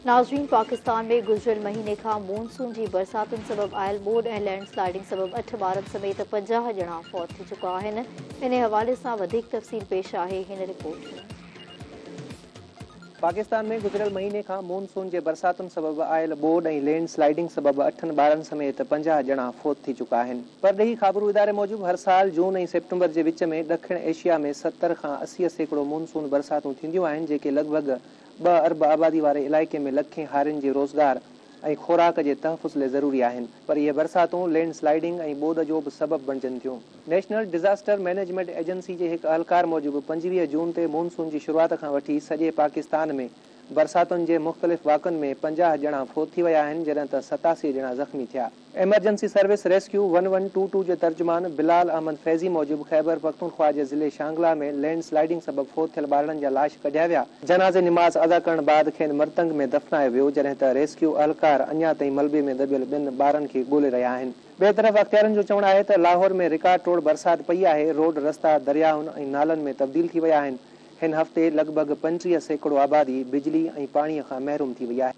नाज़रीन, पाकिस्तान में गुज़िरियल महीने खां मॉनसून जी बरसातुनि सबबि आयल ॿोॾि ऐं लैंडस्लाइडिंग सबबि 8 ॿारनि समेत 50 ॼणा फौत थी चुका आहिनि। इन हवाले सां वधीक तफ़सील पेश आहे हिन रिपोर्ट में। पाकिस्तान में गुज़िरियल महीने खां मॉनसून जे बरसातुनि सबबि आयल ॿोॾि ऐं लैंड स्लाइडिंग सबबि 8 ॿारनि समेत 50 ॼणा फौत थी चुका आहिनि। परॾेही ख़बरूं इदारे मूजिबि हर साल जून ऐं सेप्टेम्बर जे विच में ॾखिण एशिया में 70 खां 80% मॉनसून बरसातूं थींदियूं आहिनि, जेके लॻभॻि 2 अरब आबादी वारे इलाइक़े में लखें हारियुनि जे रोज़गार ऐं खुराक जे तहफ़ुज़ लाइ ज़रूरी आहिनि। पर इहे बरसातूं लैंड स्लाइडिंग ऐं ॿोॾि जो बि सबबु बणिजनि थियूं। नेशनल डिज़ास्टर मैनेजमेंट एजेंसी जे हिकु अहलकार मूजिबि 25 जून ते मॉनसून जी शुरूआति खां वठी सॼे पाकिस्तान में बरसातुनि जे मुख़्तलिफ़ वाक़नि में 50 ॼणा फौत थी विया आहिनि, जॾहिं त 87 ॼणा ज़ख़्मी थिया। एमरजेंसी सर्विस रेस्क्यू 1122 जे तर्जुमान बिलाल अहमद फैज़ी मूजिबि ख़ैबर पख्तूनख्वा जे ज़िले शांगला में लैंड स्लाइडिंग सबबि फौत थियल ॿारनि जा लाश कढिया विया। जनाज़े निमाज़ अदा करण बाद खेनि मरतंग में दफ़नायो वियो, जॾहिं त रेस्क्यू अहलकार अञा ताईं मलबे में दबियल 2 ॿारनि खे ॻोल्हे रहिया आहिनि। ॿिए तरफ़ अख़्तियारनि जो चवणु आहे त लाहौर में रिकॉर्ड तोड़ बरसाति पई आहे। रोड रस्ता दरियाउनि ऐं नालनि में तब्दील थी विया आहिनि। हिन हफ़्ते लॻभॻि 35% आबादी बिजली ऐं पाणीअ खां महरूम थी वई आहे।